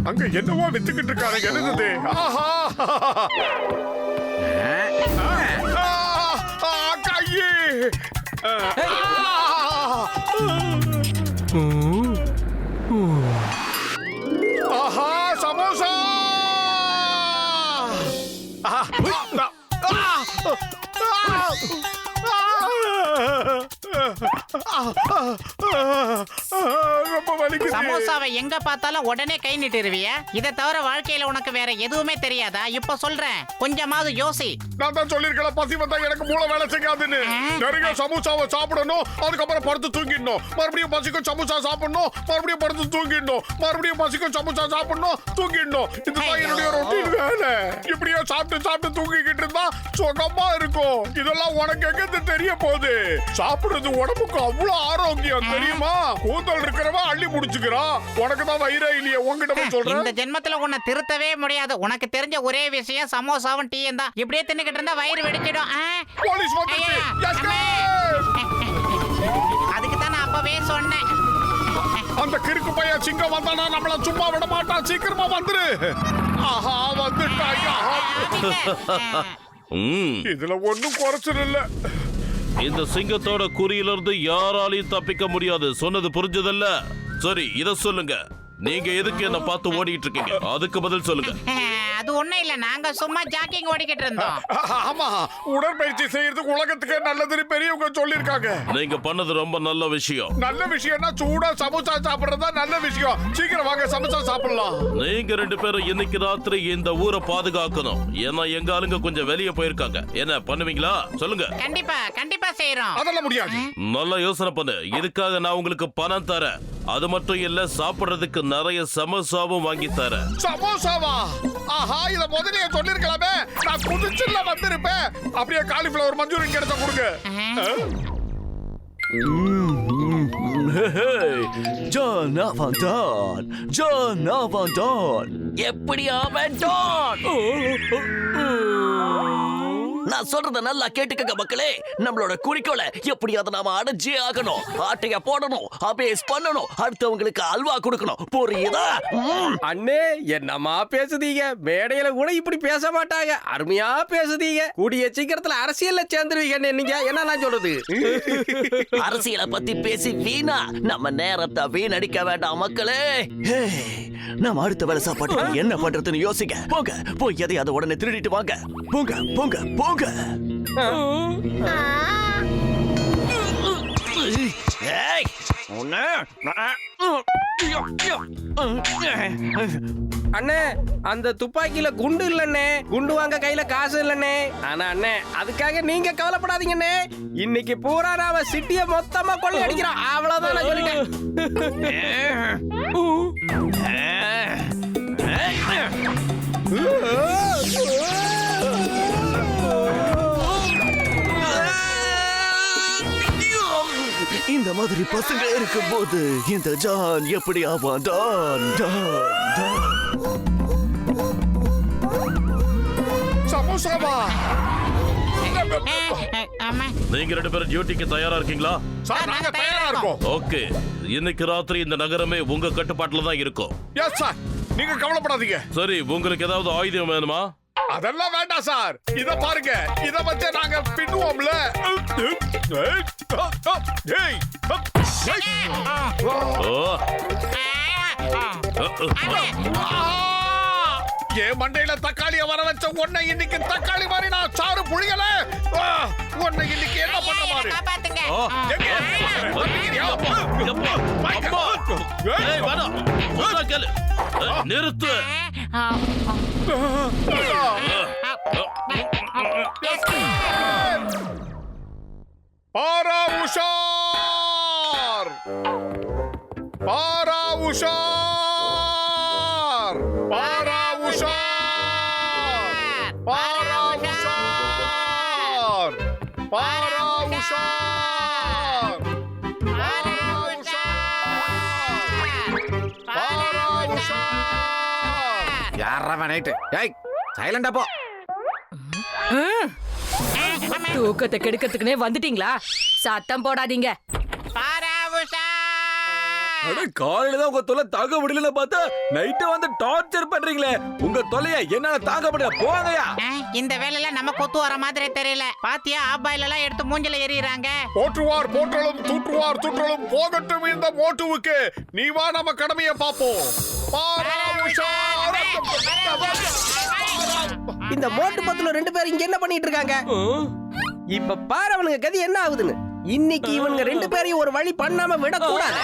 அங்க என்னவோ வித்துக்கிட்டு இருக்காரு. என்னது? ஆஹா கையே! ஆஹா சமோசா! ரொம்ப வலிக்குது. சமோசாவை எங்க பார்த்தாலும் உடனே கை நீட்டிருவிய. இதை தவிர வாழ்க்கையில உனக்கு வேற எதுவுமே தெரியாதா? இப்ப சொல்றேன், கொஞ்சமாவது யோசி. நான் தான் சொல்லிருக்கல, பசி வந்தா எனக்கு மூளை வேலை செய்யாதுன்னு. நிறைய சமோசாவை சாப்பிடணும், அதுக்கப்புறம் படுத்து தூங்கிடணும். மறுபடியும் பசிக்கும் சமோசா சாப்பிடணும், மறுபடியும் படுத்து தூங்கிடணும். மறுபடியும் பசிக்கும் சமோசா சாப்பிடணும், தூங்கிடணும். இதுதான் என்னுடைய ரொட்டீன் வேலை. இப்படியே சாப்பிட்டு சாப்பிட்டு தூங்கிக்கிட்டு இருந்தா சுகமா இருக்கும். இதெல்லாம் உனக்கு எங்க தெரிய போகுது? சாப்பிடுறது உடம்புக்கு அவ்வளவு ஆரோக்கியம் தெரியுமா? கூந்தல் இருக்கிறவ அள்ளி முடிச்சுக்கிறான். உனக்கு தான் வயிறே இல்லையே. உங்ககிட்ட போய் சொல்றேன், இந்த ஜென்மத்துல உன்னை திருத்தவே முடியாது. உனக்கு தெரிஞ்ச ஒரே விஷயம் சமோசாவும் டீயும் தான். இப்படியே தின்னுக்கிட்டு இருந்தா வயிறு வெடிச்சிடும். போலீஸ் வந்துருச்சு. அதுக்கு தான் நான் அப்பவே சொன்னேன். அந்த கிறுக்கு பையன் சிங்கம் வந்தானா நம்மள சும்மா விட மாட்டான். சீக்கிரமா வந்துரு. ஆஹா வந்துட்டாயா. இதுல ஒண்ணும் குறைச்சல் இல்ல. இந்த சிங்கத்தோட குறியிலிருந்து யாராலையும் தப்பிக்க முடியாது. சொன்னது புரிஞ்சதில்ல? சரி, இத சொல்லுங்க, நீங்க எதுக்கு என்ன பார்த்து ஓடிட்டு இருக்கீங்க? அதுக்கு பதில் சொல்லுங்க. அது ஒண்ணும் இல்ல, நாங்க சும்மா ஜாக்கிங் ஓடிக்கிட்டு இருந்தோம். ஆமா, உடற்பயிற்சி செய்யறதுக்கு உலகத்துக்கே நல்லதுன்னு பெரியவங்க சொல்லிருக்காங்க. நீங்க பண்ணது ரொம்ப நல்ல விஷயம். நல்ல விஷயம்னா சூடா சமோசா சாப்பிடுறதா நல்ல விஷயம். சீக்கிரம் வாங்க, சமோசா சாப்பிடலாம். நீங்க ரெண்டு பேரும் இன்னைக்கு ராத்திரி இந்த ஊரை பாதுகாக்கணும். ஏன்னா எங்க ஆளுங்க கொஞ்சம் வெளியே போயிருக்காங்க. என்ன பண்ணுவீங்களா? சொல்லுங்க. கண்டிப்பா கண்டிப்பா செய்யறோம். அதெல்லாம் முடியாது. நல்ல யோசனை பண்ணு. இதுக்காக நான் உங்களுக்கு பணம் தரேன். அது மட்டும் இல்ல, சாப்பிடுறதுக்கு நிறைய சமோசாவும் வாங்கி தரேன். சமோசாவா? ஆஹா, இத முதல்லயே சொல்லிருக்கலாமே. நான் குதிச்சுல வந்திருப்பேன். அப்படியே காலிஃப்ளவர் மஞ்சூரியன் கிடைச்சா கொடுங்க. ஜான் அவன்தான், ஜான் அவன்தான். எப்படி அவன்தான்? நான் சொல்றத நல்லா கேட்டுக்கங்க மக்களே. நம்மளோட குறிக்கோளை எப்படியாவது நாம அடைஞ்சே ஆகணும். ஆட்டைய போடணும், அபேஸ் பண்ணணும், அடுத்தவங்களுக்கு அல்வா கொடுக்கணும். புரியுதா? அண்ணே, என்னமா பேசுதீங்க? மேடையில கூட இப்படி பேச மாட்டாங்க. அருமையா பேசுதீங்க. கூடிய சீக்கிரத்துல அரசியல்ல சேர்ந்துருவீங்க. நீங்க என்ன நான் சொல்றது? அரசியலை பத்தி பேசி வீணா நம்ம நேரத்தை வீணடிக்க வேண்டாம் மக்களே. நாம அடுத்த வேலை சாப்பாட்டுக்கு என்ன பண்றதுன்னு யோசிக்க. போங்க, போய் எதையாவது உடனே திருடிட்டு வாங்க. போங்க போங்க போங்க. அண்ணே, அந்த துப்பாக்கியில குண்டு இல்லண்ணே. குண்டு வாங்க கையில காசு இல்லண்ணே. ஆனா அண்ணே, அதுக்காக நீங்க கவலைப்படாதீங்கண்ணே. இன்னைக்கு பூரா நாம சிட்டிய மொத்தமா கொள்ளை அடிக்கிறோம். அவ்வளவுதான் நான் சொல்லிட்டேன். இந்த மாதிரி பசங்க இருக்கும்போது இந்த ஜான் எப்படி ஆவான்? Don don don. சமோசாவா? நீங்க ரெண்டு பேரும் டியூட்டிக்கு தயாரா இருக்கீங்களா? சார், நாங்க தயாரா இருக்கோம். ஓகே, இன்னைக்கு ராத்திரி இந்த நகரமே உங்க கட்டுப்பாட்டுல தான் இருக்கும். எஸ் சார், நீங்க கவலைப்படாதீங்க. சரி, உங்களுக்கு ஏதாவது ஆயுதம் வேணுமா? அதெல்லாம் வேண்டாம் சார். இத பாருங்க, இத வச்சு நாங்க பின்னுவோம்ல. ஏன் மண்டையில தக்காளிய வர வச்ச உன்னை இன்னைக்கு தக்காளி மாதிரி நான் சாறு புளியல. உன்னை இன்னைக்கு என்ன பண்ண மாதிரி? நிறுத்து. பாரா உஷார், பாரா உஷார், பாரா உஷார், பாரா உஷார், பாரா உஷார், பாரா உஷார். யாரவ நைட்டு? ஏய், சைலண்டா போ. தூக்கத்தை கெடுக்கிறதுக்குனே வந்துட்டீங்களா? சத்தம் போடாதீங்க. அட காலையில தான் உங்க தொல்லை தாங்க முடியலன்னு பார்த்தா நைட்டு வந்து டார்ச்சர் பண்றீங்களே உங்க தொல்லைய என்னால தாங்க முடியல போங்கயா. இந்த வேலையில நம்ம கொத்து வர மாதிரி தெரியல. பாத்தியா ஆபாயில எல்லாம் எடுத்து மூஞ்சில எறியறாங்க. போற்றுவார் போற்றலும் தூற்றுவார் தூற்றலும் போகட்டும் இந்த மோட்டுவுக்கு. நீ வா நம்ம கடமையை பாப்போம். இந்த மோட்டு பத்துல 2 பேரும் இங்க என்ன பண்ணிட்டு இருக்காங்க? இப்ப பாரு அவனுங்க கதி என்ன ஆகுதுன்னு. இன்னைக்கு இவனுங்க 2 பேரையும் ஒரு வழி பண்ணாம விடக்கூடாது.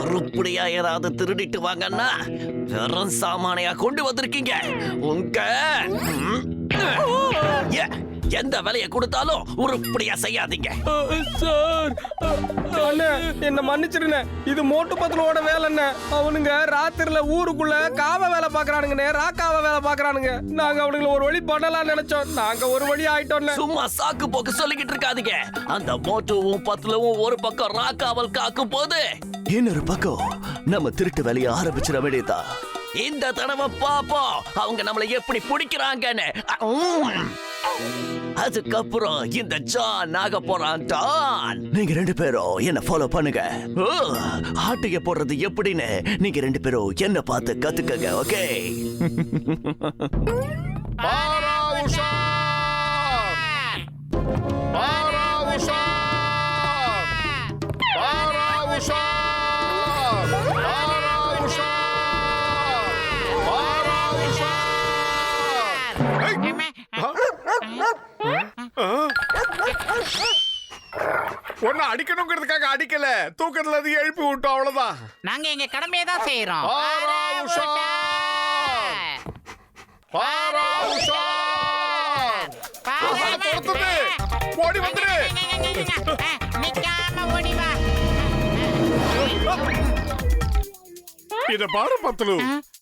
உருப்படியா ஏதாவது திருடிட்டு வாங்கன்னா வெறும் சாமானையா கொண்டு வந்திருக்கீங்க. உங்க எந்த வேலையை கொடுத்தாலும் உருப்படியா செய்யாதீங்க. சார் அண்ணே என்ன மன்னிச்சிருண்ணே. இது மோட்டு பத்தலோட வேலைண்ணே. அவனுங்க ராத்திரில ஊருக்குள்ள காவ வேலை பாக்குறானுங்கண்ணே. ராக்காவ வேலை பாக்குறானுங்க. நாங்க அவனுங்களை ஒரு வழி பண்ணலாம்னு நினைச்சோம். நாங்க ஒரு வழி ஆயிட்டோம்ண்ணே. சும்மா சாக்கு போக்கு சொல்லிக்கிட்டு இருக்காதீங்க. அந்த மோட்டுவும் பத்துலவும் ஒரு பக்கம் ராக்காவல் காக்கும் போது இன்னொரு பக்கம் நம்ம திருட்டு வேலையை ஆரம்பிச்சிட வேண்டியதா. இந்த தடவை பாப்போம் அவங்க நம்மளை எப்படி பிடிக்கிறாங்கன்னு. அதுக்கப்புறம் இந்த ஜான் ஆக போறான் டான். நீங்க 2 பேரும் என்ன ஃபாலோ பண்ணுங்க. ஆட்டைய போடுறது எப்படின்னு நீங்க 2 பேரும் என்ன பார்த்து கத்துக்கங்க. ஓகே. ஒன்னு அடிக்கணுங்கிறதுக்காக அடிக்கல, தூக்கத்துல இருந்து எழுப்பி விட்டோம் அவ்வளவுதான். நாங்க எங்க கடமையை தான் செய்யறோம். ஓடி வந்துரு. நிக்காம ஓடி வா. இத பாரு பத்தலு,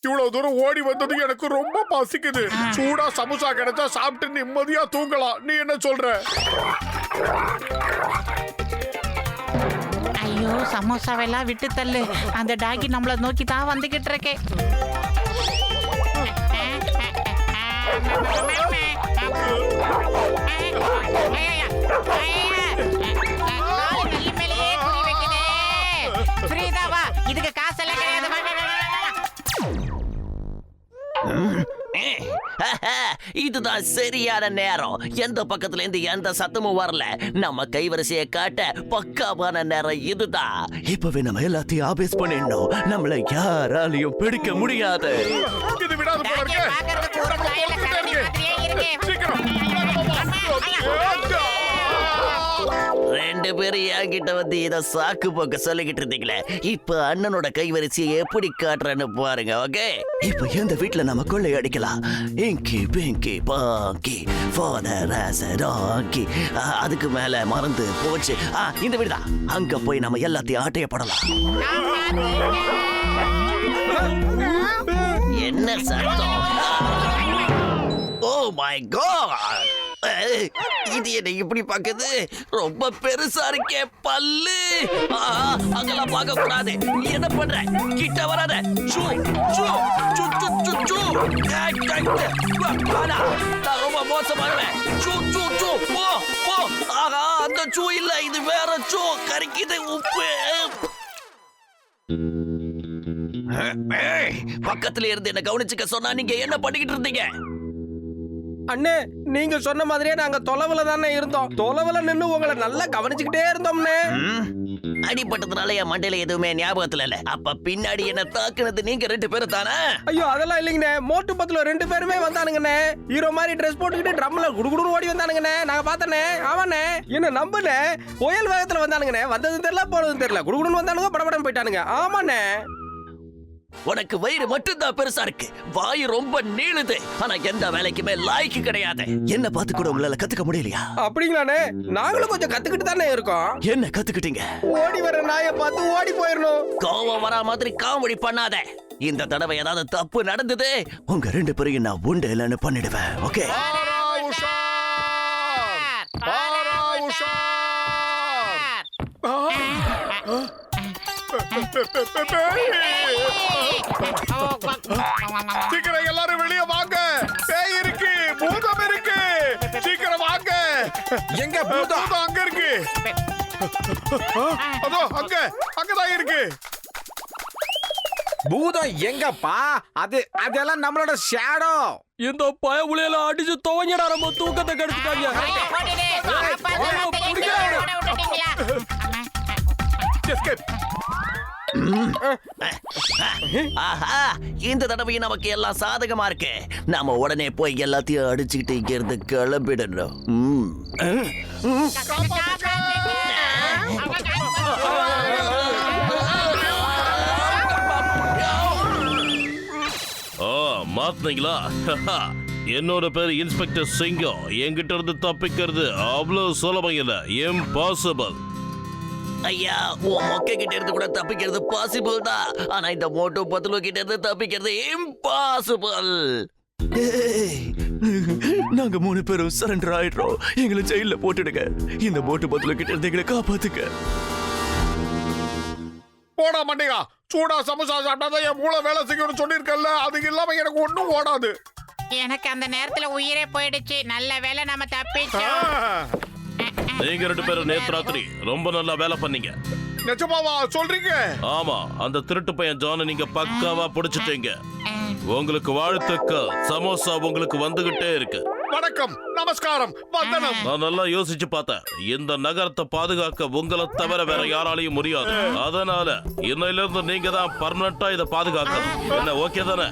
இவ்வளவு தூரம் ஓடி வந்தது எனக்கு ரொம்ப பசிக்குது. சூடா சமோசா கிடைச்சா சாப்பிட்டு நிம்மதியா தூங்கலாம். நீ என்ன சொல்ற? ஐயோ சமோசாவெல்லாம் விட்டு தள்ளு. அந்த டாகி நம்மள நோக்கி தான் வந்துகிட்டு இருக்கே. இதுக்கு காசெல்லாம் கிடையாது. இதுதான் சரியான நேரம். எந்த பக்கத்துல இருந்து எந்த சத்தமும் வரல. நம்ம கைவரிசையை காட்ட பக்காவான நேரம் இதுதான். இப்பவே நம்ம எல்லாத்தையும் ஆபேஸ் பண்ணிடணும். நம்மள யாராலையும் பிடிக்க முடியாது. இது விடாது போல இருக்கு. பாக்குறதுக்கு ஒரு காயில கரடி மாதிரியே இருக்கு. சீக்கிரம். 2 பேரும் என்கிட்ட வந்து இத சாக்கு போக்க சொல்லிக்கிட்டு இருந்தீங்களே. இப்ப அண்ணனோட கைவரிசையை எப்படி காட்டுறேன்னு பாருங்க. ஓகே. இப்ப எந்த வீட்டுல நம்ம கொள்ளை அடிக்கலாம். Inky pinky ponky father has a donkey. அதுக்கு மேல மறந்து போச்சு. இந்த வீடுதான். அங்க போய் நம்ம எல்லாத்தையும் ஆட்டைய போடலாம். என்ன சத்தம்? ஓ மை காட், இது என்ன இப்படி பாக்குது? ரொம்ப பெருசா இருக்கே பல்லு. அங்கெல்லாம் பார்க்க கூடாது. நீ என்ன பண்ற? கிட்ட வராத. சூ சூ சூ சூ சூ சூ. நான் ரொம்ப மோசமானவன். சூ சூ சூ போ போ. ஆஹா, அந்த சூ இல்ல, இது வேற சூ. கரிக்குது உப்பு. பக்கத்துல இருந்து என்ன கவனிச்சுக்க சொன்னா நீங்க என்ன பண்ணிக்கிட்டு இருந்தீங்க? அண்ணே நீங்க சொன்ன மாதிரியே நாங்க தொலைவுல தானே இருந்தோம். தொலைவுல நின்னு உங்களை நல்லா கவனிச்சுக்கிட்டே இருந்தோம்னே. அடிபட்டதுனால என் மண்டையில எதுவுமே ஞாபகத்துல இல்ல. அப்ப பின்னாடி என்ன தாக்குனது நீங்க 2 பேரும் தானே? ஐயோ அதெல்லாம் இல்லைங்கண்ணே. மோட்டு பத்துல 2 பேருமே வந்தானுங்கண்ணே. ஹீரோ மாதிரி ட்ரெஸ் போட்டுக்கிட்டு ட்ரம்ல குடுகுடுன்னு ஓடி வந்தானுங்கண்ணே. நாங்க பார்த்தனே. ஆமாண்ணே, என்ன நம்புனே. புயல் வேகத்துல வந்தானுங்கண்ணே. வந்ததும் தெரியல போனதும் தெரியல. குடுகுடுன்னு வந்தானுங்க, படபடன்னு போயிட்டானுங்க. ஆமாண்ணே. உனக்கு வயிறு மட்டும்தான் பெருசா இருக்கு, வாய் ரொம்ப நீளுது. ஆனா எந்த வேலைக்குமே லாய்க்கு கிடையாது. என்ன பார்த்து கூட உங்களால கத்துக்க முடியலையா? அப்படிங்களாண்ணே, நாங்களும் கொஞ்சம் கத்துக்கிட்டு தானே இருக்கோம். என்ன கத்துக்கிட்டீங்க? ஓடி வர நாயை பார்த்து ஓடி போயிடணும். கோவம் வரா மாதிரி காமெடி பண்ணாத. இந்த தடவை ஏதாவது தப்பு நடந்தது, உங்க 2 பேரையும் நான் உண்டு இல்லைன்னு பண்ணிடுவேன். ஓகே. சீக்கிரம் எல்லாரும் வெளியே வாங்க. பேய் இருக்கு, பூதம் இருக்கு. சீக்கிரம் வாங்க. எங்க பூதம்? பூதம் அங்க இருக்கு. அதோ அங்கதான் இருக்கு. பூதம் எங்கப்பா? அதெல்லாம் நம்மளோட ஷேடோ. இந்த பய உலையில அடிச்சு துவங்கிடா நம்ம தூக்கத்தை கெடுத்துட்டாங்க. Escape. ஆஹா, இந்த தடவை நமக்கு எல்லாம் சாதகமா இருக்கு. நாம உடனே போய் எல்லாத்தையும் அடிச்சுக்கிட்டு இங்க இருந்து கிளம்பிடணும். மாத்தினீங்களா? என்னோட பேர் இன்ஸ்பெக்டர் சிங்கம். என்கிட்ட இருந்து தப்பிக்கிறது அவ்வளவு சுலபம் இல்ல, இம்பாசிபிள். ஐயா, உன் மொக்கை கிட்ட இருந்து கூட தப்பிக்கிறது பாசிபிள் தான். ஆனா இந்த மோட்டோ பத்துலு கிட்ட இருந்து தப்பிக்கிறது இம்பாசிபிள். நாங்க 3 பேரும் சரண்டர் ஆயிடுறோம். எங்களை ஜெயில போட்டுடுங்க. இந்த மோட்டோ பத்துலு கிட்ட இருந்து எங்களை காப்பாத்துங்க. போடா மண்டிகா, சூடா சமோசா சாப்பிட்டாதான் என் மூளை வேலை செய்யணும்னு சொல்லியிருக்கல. அது இல்லாம எனக்கு ஒண்ணும் ஓடாது. எனக்கு அந்த நேரத்துல உயிரே போயிடுச்சு. நல்ல வேளை நம்ம தப்பிச்சோம். நீங்க 2 பேரும் நேத்து ராத்திரி ரொம்ப நல்லா வேலை பண்ணீங்க. நிஜமாவா சொல்றீங்க? ஆமா, அந்த திருட்டு பையன் ஜான நீங்க பக்காவா பிடிச்சிட்டீங்க. உங்களுக்கு வாழ்த்துக்கள். சமோசா உங்களுக்கு வந்துகிட்டே இருக்கு. வணக்கம், நமஸ்காரம், வந்தனம். நான் நல்லா யோசிச்சு பார்த்தேன். இந்த நகரத்தை பாதுகாக்க உங்களை தவிர வேற யாராலையும் முடியாது. அதனால இன்னையில இருந்து நீங்க தான் பர்மனண்டா இதை பாதுகாக்கணும். என்ன ஓகே தானே?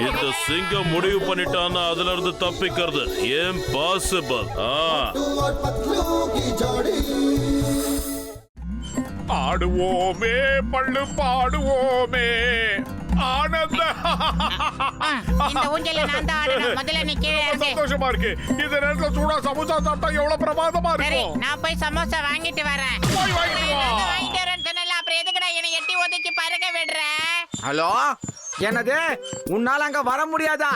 இந்த சிங்கம் முடிவு பண்ணிட்டான்னா அதுல இருந்து தப்பிக்கிறது இம்பாசிபிள். ஆடுவோமே பள்ளு பாடுவோமே ஆனந்த. இந்த ஊஞ்சல்ல நான் தான் ஆடணும். முதல்ல நீ கீழே இறங்கு. சந்தோஷமா இருக்கு. இந்த நேரத்துல சூடா சமோசா சாப்பிட்டா எவ்வளவு பிரமாதமா சரி, இருக்கும். நான் போய் சமோசா வாங்கிட்டு வரேன். போய் வாங்கிட்டு வா. வாங்கிட்டு வரேன்னு சொன்னல, அப்புறம் எதுக்குடா என்னை எட்டி ஒதுக்கி பறக்க விடுற? ஹலோ, என்னது? உன்னால அங்க வர முடியாதா?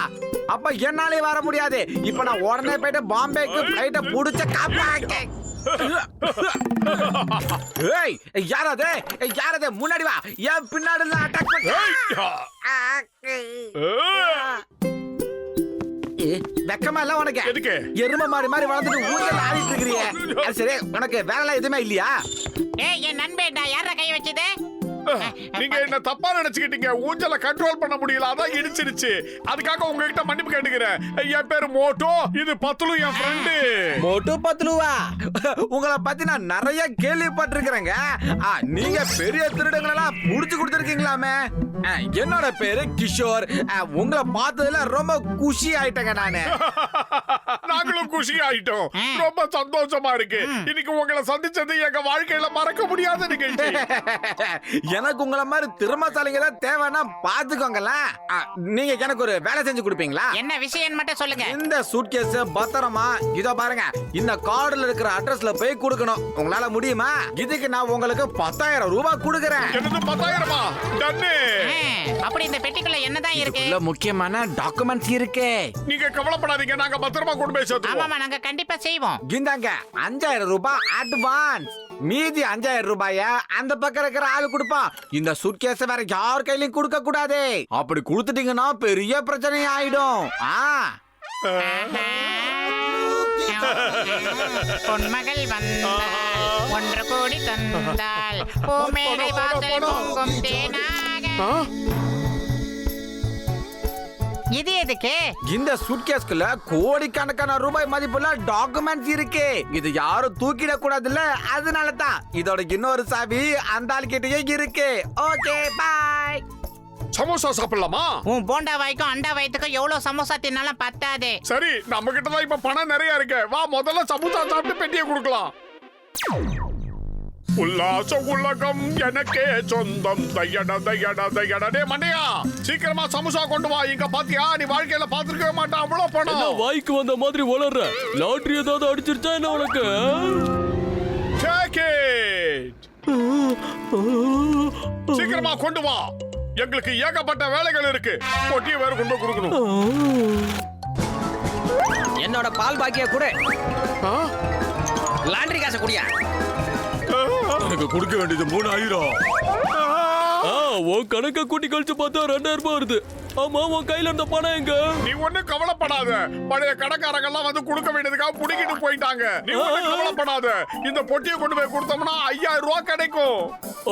அப்ப என்னாலே வர முடியாது. இப்ப நான் உடனே போயிட்டு பாம்பேக்கு ஃளைட்ட புடிச்ச காப்பாக்க. ஏய், யாரது? யாரது? முன்னாடி வா. ஏன் பின்னாடி அட்டாக் பண்ண? வெக்கமா இல்ல உனக்கு? எதுக்கு? எருமை மாறி மாதிரி வளர்ந்துட்டு ஊஞ்சல் ஆடிட்டு இருக்கிறியே. அது சரி, உனக்கு வேலை எதுவுமே இல்லையா? ஏய், என் நண்பேடா, யாரா கை வச்சது? நீங்க என்ன தப்பா நினைச்சுக்கிட்டீங்க. ஊஞ்சல கண்ட்ரோல் பண்ண முடியல, அதான் இடிச்சிருச்சு. அதுக்காக உங்ககிட்ட மன்னிப்பு கேட்டுக்கிறேன். என் பேரு மோட்டோ, இது பத்துலு என் ஃப்ரெண்டு. மோட்டு பத்துலுவா? உங்களை பத்தி நான் நிறைய கேள்விப்பட்டிருக்கிறேங்க. நீங்க பெரிய திருடங்களெல்லாம் புடிச்சு கொடுத்துருக்கீங்களாமே. என்னோட பேரு கிஷோர். உங்களை பார்த்ததுல ரொம்ப குஷி ஆயிட்டேங்க நானு. நாங்களும் குஷி ஆயிட்டோம். ரொம்ப சந்தோஷமா இருக்கு. இன்னைக்கு உங்களை சந்திச்சது எங்க வாழ்க்கையில மறக்க முடியாத நிகழ்ச்சி. எனக்கு உங்களை மாதிரி திறமைசாலிங்க தான் தேவைன்னா பாத்துக்கோங்கள. நீங்க எனக்கு ஒரு வேலை செஞ்சு கொடுப்பீங்களா? என்ன விஷயம் மட்டும் சொல்லுங்க. இந்த சூட்கேஸ் பத்திரமா இதோ பாருங்க, இந்த கார்டுல இருக்கிற அட்ரஸ்ல போய் கொடுக்கணும். உங்களால முடியுமா? இதுக்கு நான் உங்களுக்கு 10,000 ரூபாய் கொடுக்கறேன். என்னது 10,000? டன்னு. அப்படி இந்த பெட்டிக்குள்ள என்னதான் இருக்கு? இதுல முக்கியமான டாக்குமெண்ட்ஸ் இருக்கு. நீங்க கவலைப்படாதீங்க, நாங்க பத்திரமா கொண்டு போய் சேர்த்துவோம். ஆமாமா, நாங்க கண்டிப்பா செய்வோம். இந்தாங்க 5,000 ரூபாய் அட்வான்ஸ். மீதி 5,000 ரூபாய அந்த பக்கம் இருக்கிற ஆளு கொடுப்பான். இந்த சூட்கேஸை வேற யார் கையிலயும் கொடுக்க கூடாது. அப்படி கொடுத்துட்டீங்கன்னா பெரிய பிரச்சனை ஆயிடும். பொன்மகள் வந்தாள், 1 கோடி தந்தாள், பூமேடை வாசல் பொங்கும் தேனாக. இது எதுக்கு? இந்த சூட்கேஸ்க்குள்ள கோடிக்கணக்கான ரூபாய் மதிப்புள்ள டாக்குமெண்ட்ஸ் இருக்கு. இது யாரும் தூக்கிட கூடாதுல்ல, அதனால தான். இதோட இன்னொரு சாவி அந்த ஆள்கிட்டயே இருக்கு. Okay, by. சமோசா சாப்பிடலாமா? உன் போண்டா வாய்க்கும் அண்டா வயிற்றுக்கும் எவ்வளவு சமோசா தின்னாலும் பத்தாது. சரி, நம்ம கிட்ட தான் இப்ப பணம் நிறைய இருக்கு. வா, முதல்ல சமோசா சாப்பிட்டு பெட்டியை கொடுக்கலாம். உல்லாச உலகம் எனக்கே சொந்தம். தையட தையட தையட. டேய் மண்டையா, சீக்கிரமா சமோசா கொண்டு வா. இங்க பாத்தியா, நீ வாழ்க்கையில பாத்துருக்கவே மாட்டான் அவ்வளவு பணம். வாய்க்கு வந்த மாதிரி வளர்ற. லாட்டரி ஏதாவது அடிச்சிருச்சா என்ன உனக்கு? Take it. சீக்கிரமா கொண்டு வா. எங்களுக்கு ஏகப்பட்ட வேலைகள் இருக்கு. பொட்டியை வேற கொண்டு போய் கொடுக்கணும். என்னோட பால் பாக்கிய கூட லாண்டரி காசை குடியா. எனக்கு கொடுக்க வேண்டியது 3000. உன் கணக்க கூட்டி கழிச்சு பார்த்தா 2000 ரூபாய் வருது. ஆமா, உன் கையில இருந்த பணம் எங்க? நீ ஒண்ணும் கவலைப்படாத. பழைய கடைக்காரங்க எல்லாம் வந்து கொடுக்க வேண்டியதுக்காக புடிக்கிட்டு போயிட்டாங்க. நீ ஒண்ணும் கவலைப்படாத. இந்த பொட்டியை கொண்டு போய் கொடுத்தோம்னா 5000 ரூபாய் கிடைக்கும்.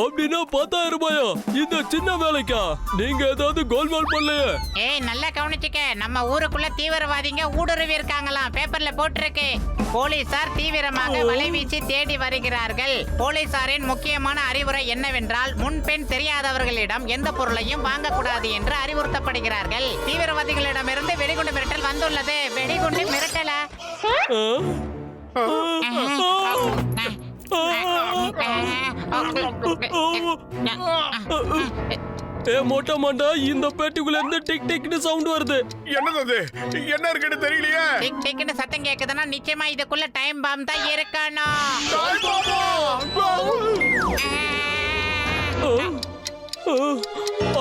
அப்படின்னா 10000 ரூபாயா? இந்த சின்ன வேலைக்கா? நீங்க ஏதாவது கோல்மால் பண்ணலையே? ஏய் நல்லா கவனிச்சுக்க, நம்ம ஊருக்குள்ள தீவிரவாதிங்க ஊடுருவி இருக்காங்களாம், பேப்பர்ல போட்டிருக்கு. போலீசார் தீவிரமாக வலைவீசி தேடி வருகிறார்கள். போலீசாரின் முக்கியமான அறிவுரை என்னவென்றால், முன்பின் தெரியாதவர்களிடம் எந்த பொருளையும் வாங்கக்கூடாது என்று அறிவுறுத்தப்படுகிறார்கள். தீவிரவாதிகளிடமிருந்து வெடிகுண்டு மிரட்டல் வந்துள்ளது. வெடிகுண்டு மிரட்டல மொட்டை மாண்டா, இந்த பேட்டிக்குள்ள இருந்து டிக் டிக்னு சவுண்ட் வருது. என்னது அது? என்ன இருக்குன்னு தெரியலையே. டிக் டிக்னு சத்தம் கேக்குதுன்னா நிச்சயமா இதுக்குள்ள டைம் பாம் தான் இருக்கணும்.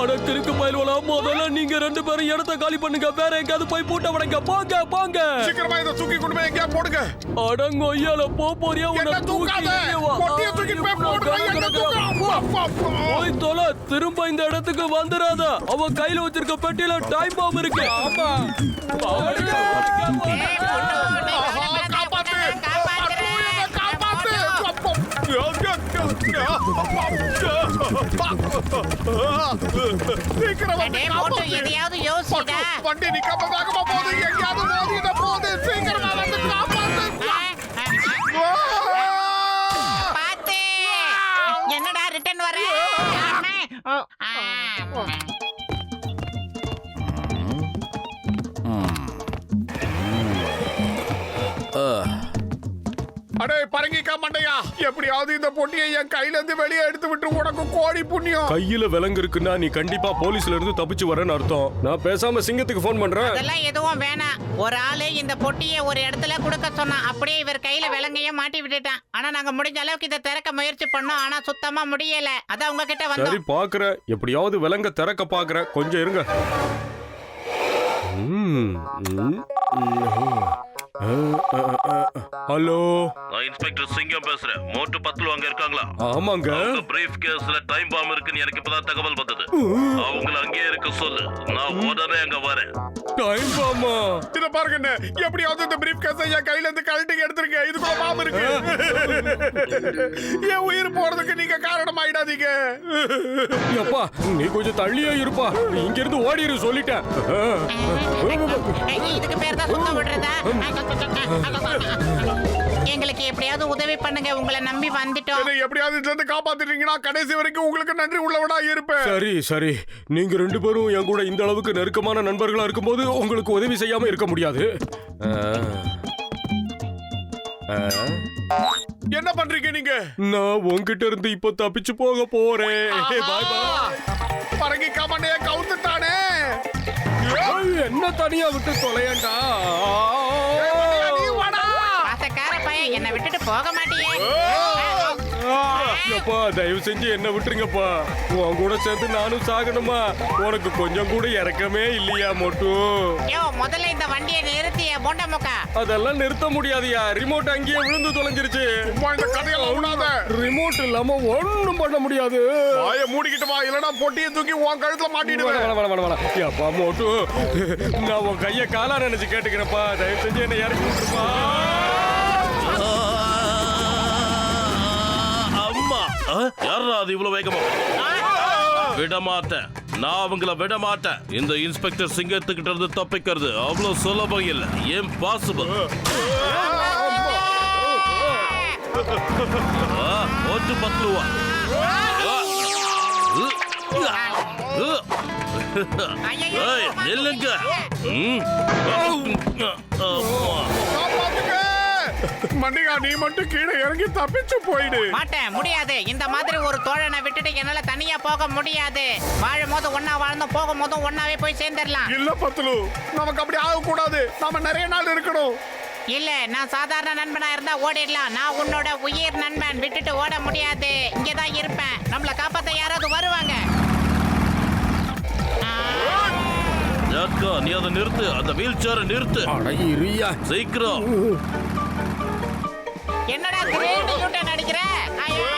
அட கிறுக்கு பயலுவலா, முதல்ல நீங்க 2 பேரும் இடத்த காலி பண்ணுங்க. வேற எங்கயாவது போய் பூட்ட வடைங்க. போங்க போங்க. சீக்கிரமா இத தூக்கி கொண்டு போய் எங்கயா போடுங்க. அடங்க ஐயால போறியா? உன்னை தூக்கி பொட்டியை தூக்கி போய் போடுங்க. என்ன தூக்கு? போய் தொலை. திரும்ப இந்த இடத்துக்கு வந்துடாத. அவன் கையில வச்சிருக்க பெட்டியில டைம் பாம் இருக்கு. ஆமா, எதையாவது யோசிச்சுட்டா வண்டி நிக்காம வேகமா போகுது. எங்கேயாவது மோதிட போகுது. சீக்கிரமா வந்து காப்பாத்து. பாத்து. என்னடா ரிட்டர்ன் வர? அடே பரங்கிக்கா மண்டையா, எப்படியாவது இந்த பொட்டியை என் கையில இருந்து வெளியே எடுத்து விட்டு உனக்கு கோடி புண்ணியம். கையில விலங்கு இருக்குன்னா நீ கண்டிப்பா போலீஸ்ல இருந்து தப்பிச்சு வரேன்னு அர்த்தம். நான் பேசாம சிங்கத்துக்கு போன் பண்றேன். அதெல்லாம் எதுவும் வேணாம். ஒரு ஆளு இந்த பொட்டியை ஒரு இடத்துல கொடுக்க சொன்னான். அப்படியே இவர் கையில விலங்கையும் மாட்டி விட்டுட்டான். ஆனா நாங்க முடிஞ்ச அளவுக்கு இதை திறக்க முயற்சி பண்ணோம். ஆனா சுத்தமா முடியல. அதான் உங்ககிட்ட சரி வந்தோம். பாக்குறேன். எப்படியாவது விலங்க திறக்க பாக்குறேன். கொஞ்சம் இருங்க. ஹலோ, நான் இன்ஸ்பெக்டர் சிங்கம் பேசுறேன். மோட்டு 10 அங்க இருக்காங்களா? ஆமாங்க. பிரீஃப் கேஸ்ல டைம் பாம் இருக்குன்னு எனக்கு இப்பதான் தகவல் வந்தது. அவங்கள அங்கேயே இருக்க சொல்லு. நான் உடனே அங்க வரேன். டைம் பாமா? இத பாருங்க அண்ணே, எப்படியாவது இந்த பிரீஃப் கேஸை என் கையில இருந்து கழட்டி எடுத்துருங்க. இதுக்குள்ள பாம்பு இருக்கு. என் உயிர் போறதுக்கு நீங்க காரணம் ஆயிடாதீங்க. அப்பா, நீ கொஞ்சம் தள்ளியே இருப்பா. இங்க இருந்து ஓடிரு சொல்லிட்டேன். இதுக்கு பேர் தான் சுத்தம் விடுறதா? எங்களுக்கு எப்படியாவது உதவி பண்ணுங்க. உங்களை நம்பி வந்துட்டோம். என்னை எப்படியாவது இதுல இருந்து காப்பாத்திட்டீங்கன்னா கடைசி வரைக்கும் உங்களுக்கு நன்றி உள்ளவனா இருப்பேன். சரி சரி, நீங்க 2 பேரும் என் கூட இந்த அளவுக்கு நெருக்கமான நண்பர்களா இருக்கும்போது உங்களுக்கு உதவி செய்யாம இருக்க முடியாது. என்ன பண்றீங்க நீங்க? நான் உன்கிட்ட இருந்து இப்ப தப்பிச்சு போக போறேன். பாய் பாய். பரங்கி கமண்டைய கவுத்துட்டானே. என்ன தனியா விட்டு தொலையண்டா. நீ வாடா. பாசக்கார பையன், என்னை விட்டுட்டு போக மாட்டியே. அப்பா, தயவு செஞ்சு என்ன விட்டுருங்கப்பா. உன் கூட சேர்ந்து நானும் சாகணுமா? உனக்கு கொஞ்சம் கூட இறக்கமே இல்லையா மொட்டு? யோ, முதல்ல இந்த வண்டியை நிறுத்திய போண்ட முக்கா. அதெல்லாம் நிறுத்த முடியாதுயா. ரிமோட் அங்கேயே விழுந்து தொலைஞ்சிருச்சு. சும்மா இந்த கதையெல்லாம் விடாத. ரிமோட் இல்லாம ஒண்ணும் பண்ண முடியாது. வாயை மூடிக்கிட்டு வா, இல்லனா பொட்டியை தூக்கி உன் கழுத்துல மாட்டிடுவேன். அப்பா மோட்டு, நான் உன் கைய காலா நினைச்சு கேட்டுக்கிறேன்ப்பா. தயவு செஞ்சு என்ன இறக்கி விட்டுருப்பா. அம்மா, யாரா அது இவ்வளவு வேகமா? விட மாட்டேன். நான் அவங்கள விட மாட்டேன். இந்த இன்ஸ்பெக்டர் சிங்கத்துக்கிட்ட இருந்து தப்பிக்கிறது அவ்வளவு சுலபம் இல்ல. இம்பாசிபிள். ஓட்டு 10 ரூபா. ஏய், நில்லுங்க. காப்பாத்துங்க. மண்டிகா, நீ மட்டும் கீழே இறங்கி தப்பிச்சு போயிடு. மாட்டேன், முடியாது. இந்த மாதிரி ஒரு தோழனை விட்டுட்டு என்னால தனியா போக முடியாது. வாழும் போது ஒன்னா வாழ்ந்தோம், போகும் போதும் ஒன்னாவே போய் சேர்ந்துடலாம். இல்ல பத்துலு, நமக்கு அப்படி ஆக கூடாது. நாம நிறைய நாள் இருக்கணும். இல்ல, நான் சாதாரண நண்பனா இருந்தா ஓடிடலாம். நான் உன்னோட உயிர் நண்பன். விட்டுட்டு ஓட முடியாது. இங்கதான் இருப்பேன். நம்மள காப்பாத்த யாராவது வருவாங்க. ஜாட்கா, நீ அதை நிறுத்து. அந்த வீல் சேரை நிறுத்து. சீக்கிரம். என்னடா திடீர்னு யூட்டன் அடிக்கிற? ஐயோ!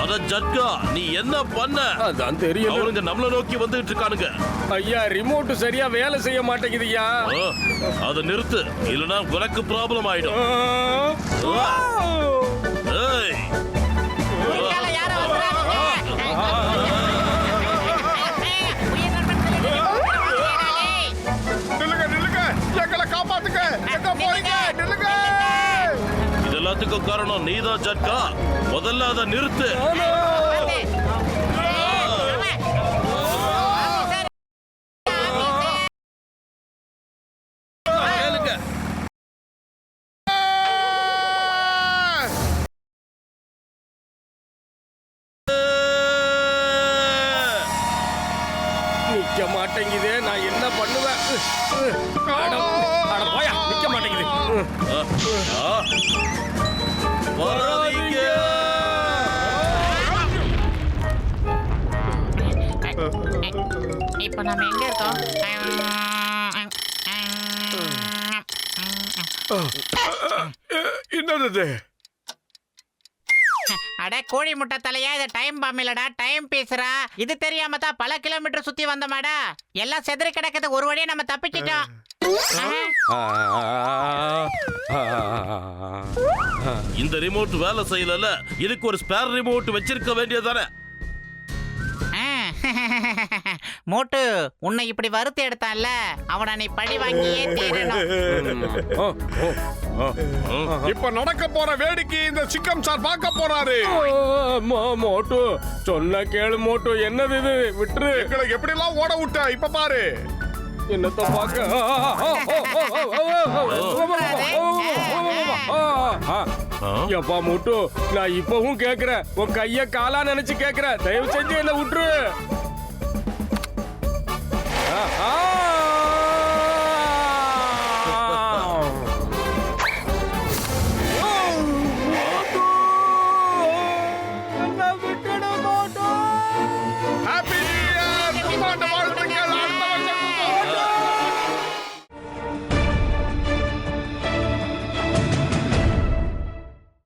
அட ஜட்கா நீ என்ன பண்ண? அதான் தெரியும் அவனுங்க நம்மள நோக்கி வந்துட்டு இருக்கானுங்க. ஐயா ரிமோட் சரியா வேலை செய்ய மாட்டேங்குதுயா. அதை நிறுத்து, இல்லனா உனக்கு ப்ராப்ளம் ஆயிடும். ஏய் பின்னால யாரோ வர்றாங்க. உயிர் நண்பன் சொல்லிட்டு நில்லுங்க நில்லுங்க, எங்களை காப்பாத்துங்க. எங்க போறீங்க? நில்லுங்க. இது எல்லாத்துக்கும் காரணம் நீதான் ஜட்கா. முதல்ல அதை நிறுத்து. கேளுங்க. நிக்க மாட்டேங்குதே, நான் என்ன பண்ணுவேன்? அட போயா, நிக்க மாட்டேங்குது. வராதீங்க. இப்போ நாம எங்க இருக்கோம்? என்னது? அட கோழி முட்டை தலையா, இது டைம் பாம் இல்லடா, டைம் பீஸ்ரா. இது தெரியாம தான் பல கிலோமீட்டர் சுத்தி வந்தமாடா. எல்லாம் செதறி கிடக்குது, ஒரு வழியா நம்ம தப்பிச்சிட்டோம். இந்த ரிமோட் வேலை செய்யல, இதுக்கு ஒரு ஸ்பேர் ரிமோட் வச்சிருக்க வேண்டியதானே? மோட்டு, உன்னை இப்படி வறுத்து எடுத்தான்ல, அவனை நீ பழி வாங்கியே தீரணும். இப்ப நடக்க போற வேடிக்கை இந்த சிக்கம் சார் பார்க்க போறாரு. மோட்டு சொன்ன கேளு மோட்டு, என்னது இது? விட்டுரு. எங்களை எப்படி எல்லாம் ஓட விட்ட, இப்ப பாரு. என்னத்த பாக்க? எப்பா மோட்டு, நான் இப்பவும் கேக்குறேன், உன் கைய காலா நினைச்சு கேக்குறேன், தயவு செஞ்சு என்ன விட்டுரு.